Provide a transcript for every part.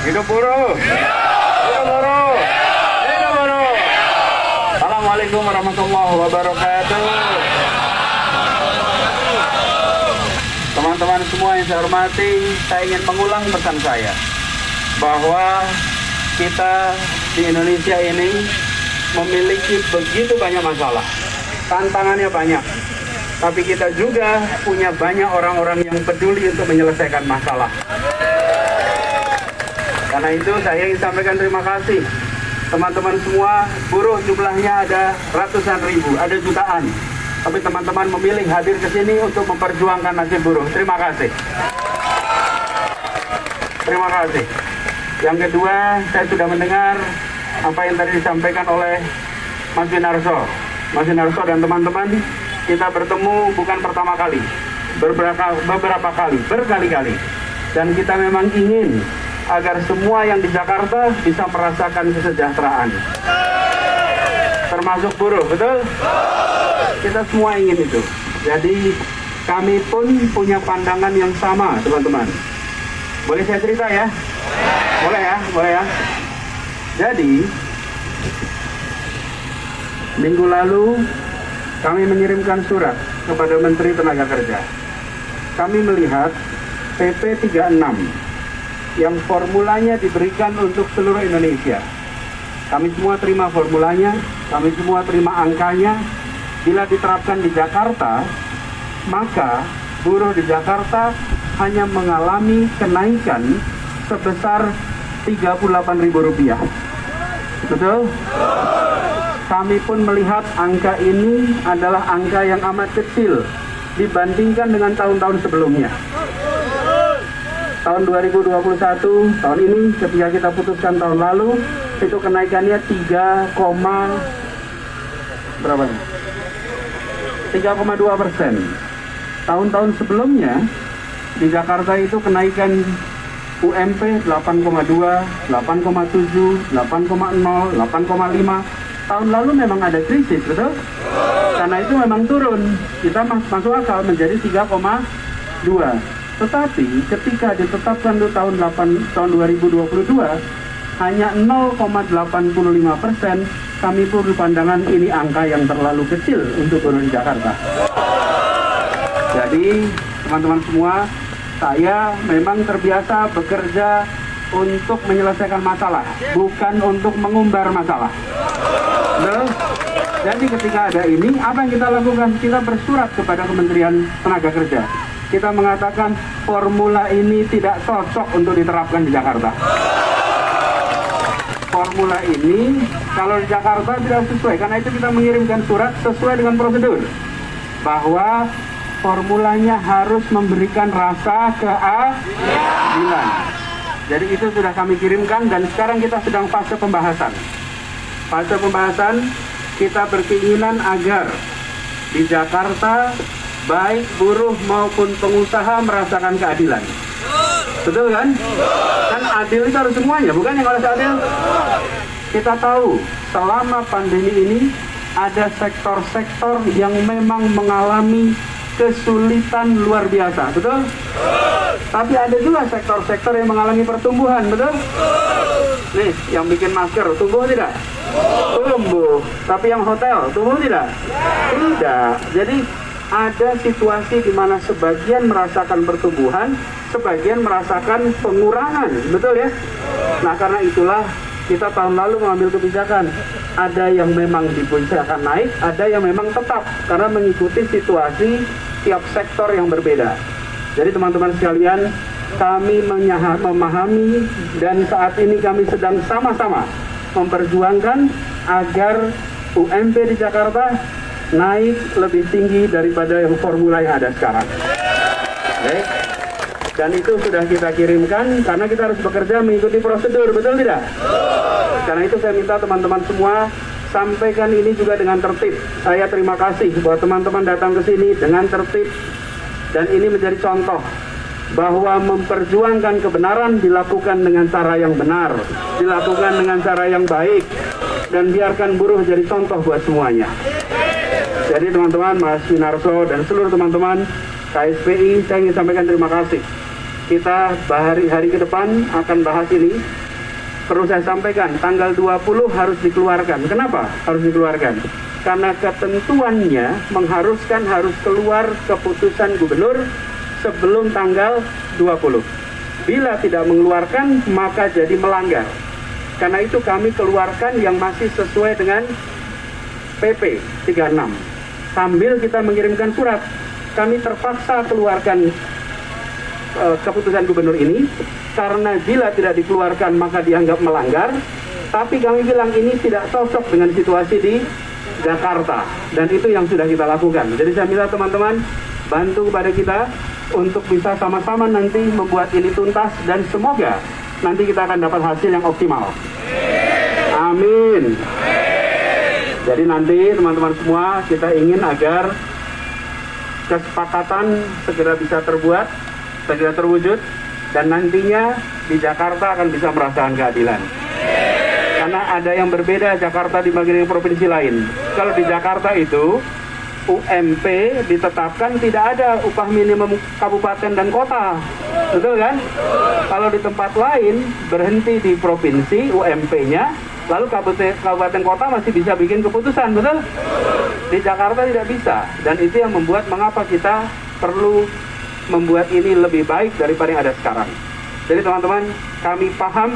Hidup buruh. Hidup buruh. Hidup buruh. Assalamualaikum warahmatullahi wabarakatuh. Teman-teman semua yang saya hormati, saya ingin mengulang pesan saya bahwa kita di Indonesia ini memiliki begitu banyak masalah. Tantangannya banyak. Tapi kita juga punya banyak orang-orang yang peduli untuk menyelesaikan masalah. Karena itu saya ingin sampaikan terima kasih. Teman-teman semua, buruh jumlahnya ada ratusan ribu, ada jutaan. Tapi teman-teman memilih hadir ke sini untuk memperjuangkan nasib buruh. Terima kasih. Terima kasih. Yang kedua, saya sudah mendengar apa yang tadi disampaikan oleh Mas Winarso. Mas Winarso dan teman-teman, kita bertemu bukan pertama kali, beberapa kali, berkali-kali. Dan kita memang ingin agar semua yang di Jakarta bisa merasakan kesejahteraan. Termasuk buruh, betul? Kita semua ingin itu. Jadi kami pun punya pandangan yang sama, teman-teman. Boleh saya cerita ya? Boleh ya? Boleh ya? Jadi minggu lalu kami mengirimkan surat kepada Menteri Tenaga Kerja. Kami melihat PP 36 yang formulanya diberikan untuk seluruh Indonesia. Kami semua terima formulanya, kami semua terima angkanya. Bila diterapkan di Jakarta, maka buruh di Jakarta hanya mengalami kenaikan sebesar Rp38.000. Betul? Kami pun melihat angka ini adalah angka yang amat kecil dibandingkan dengan tahun-tahun sebelumnya. Tahun 2021, tahun ini ketika kita putuskan tahun lalu, itu kenaikannya 3,2%. Tahun-tahun sebelumnya di Jakarta itu kenaikan UMP 8,2, 8,7, 8,0, 8,5. Tahun lalu memang ada krisis, betul? Karena itu memang turun. Kita masuk akal menjadi 3,2. Tetapi ketika ditetapkan di tahun 2022 hanya 0,85%, kami pun berpandangan ini angka yang terlalu kecil untuk buruh di Jakarta. Jadi teman-teman semua, saya memang terbiasa bekerja untuk menyelesaikan masalah, bukan untuk mengumbar masalah. Betul? Jadi ketika ada ini, apa yang kita lakukan? Kita bersurat kepada Kementerian Tenaga Kerja. Kita mengatakan formula ini tidak cocok untuk diterapkan di Jakarta. Formula ini kalau di Jakarta tidak sesuai. Karena itu kita mengirimkan surat sesuai dengan prosedur. Bahwa formulanya harus memberikan rasa keadilan. Jadi itu sudah kami kirimkan dan sekarang kita sedang fase pembahasan. Fase pembahasan, kita berkeinginan agar di Jakarta baik buruh maupun pengusaha merasakan keadilan. Betul kan? Kan adil itu harus semuanya, bukan yang harus adil. Kita tahu selama pandemi ini ada sektor-sektor yang memang mengalami kesulitan luar biasa, betul? Tapi ada juga sektor-sektor yang mengalami pertumbuhan, betul? Nih, yang bikin masker, tumbuh tidak? Tumbuh. Tapi yang hotel, tumbuh tidak? Tidak. Jadi ada situasi di mana sebagian merasakan pertumbuhan, sebagian merasakan pengurangan, betul ya? Nah, karena itulah kita tahun lalu mengambil kebijakan. Ada yang memang diperkirakan naik, ada yang memang tetap, karena mengikuti situasi tiap sektor yang berbeda. Jadi teman-teman sekalian, kami memahami dan saat ini kami sedang sama-sama memperjuangkan agar UMP di Jakarta naik lebih tinggi daripada yang formula yang ada sekarang. Baik. Dan itu sudah kita kirimkan karena kita harus bekerja mengikuti prosedur, betul tidak? Karena itu saya minta teman-teman semua sampaikan ini juga dengan tertib. Saya terima kasih bahwa teman-teman datang ke sini dengan tertib dan ini menjadi contoh bahwa memperjuangkan kebenaran dilakukan dengan cara yang benar, dilakukan dengan cara yang baik, dan biarkan buruh jadi contoh buat semuanya. Jadi teman-teman, Mas Winarso dan seluruh teman-teman KSPI, saya ingin sampaikan terima kasih. kita hari ke depan akan bahas ini. Perlu saya sampaikan, tanggal 20 harus dikeluarkan. Kenapa harus dikeluarkan? Karena ketentuannya mengharuskan harus keluar keputusan gubernur sebelum tanggal 20. Bila tidak mengeluarkan, maka jadi melanggar. Karena itu kami keluarkan yang masih sesuai dengan PP 36. Sambil kita mengirimkan surat, kami terpaksa keluarkan keputusan gubernur ini, karena bila tidak dikeluarkan maka dianggap melanggar. Tapi kami bilang ini tidak cocok dengan situasi di Jakarta, dan itu yang sudah kita lakukan. Jadi saya minta teman-teman bantu kepada kita untuk bisa sama-sama nanti membuat ini tuntas, dan semoga nanti kita akan dapat hasil yang optimal. Amin. Jadi nanti teman-teman semua, kita ingin agar kesepakatan segera bisa terbuat, segera terwujud, dan nantinya di Jakarta akan bisa merasakan keadilan. Karena ada yang berbeda Jakarta dibanding provinsi lain. Kalau di Jakarta itu UMP ditetapkan tidak ada upah minimum kabupaten dan kota, betul kan? Kalau di tempat lain berhenti di provinsi UMP-nya, lalu kabupaten kota masih bisa bikin keputusan, betul? Di Jakarta tidak bisa, dan itu yang membuat mengapa kita perlu membuat ini lebih baik daripada yang ada sekarang. Jadi teman-teman, kami paham,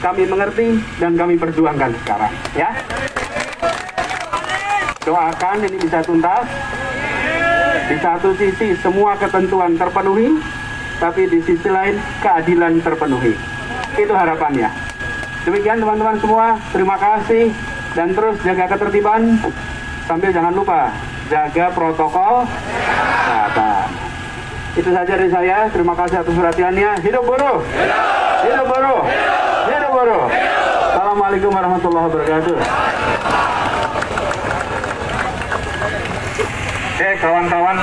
kami mengerti, dan kami perjuangkan sekarang, ya. Doakan ini bisa tuntas. Di satu sisi semua ketentuan terpenuhi, tapi di sisi lain keadilan terpenuhi. Itu harapannya. Demikian teman-teman semua, terima kasih, dan terus jaga ketertiban, sambil jangan lupa jaga protokol kesehatan. Itu saja dari saya. Terima kasih atas perhatiannya. Hidup buruh! Hidup buruh! Hidup buruh! Assalamualaikum warahmatullahi wabarakatuh. Oke, kawan-kawan.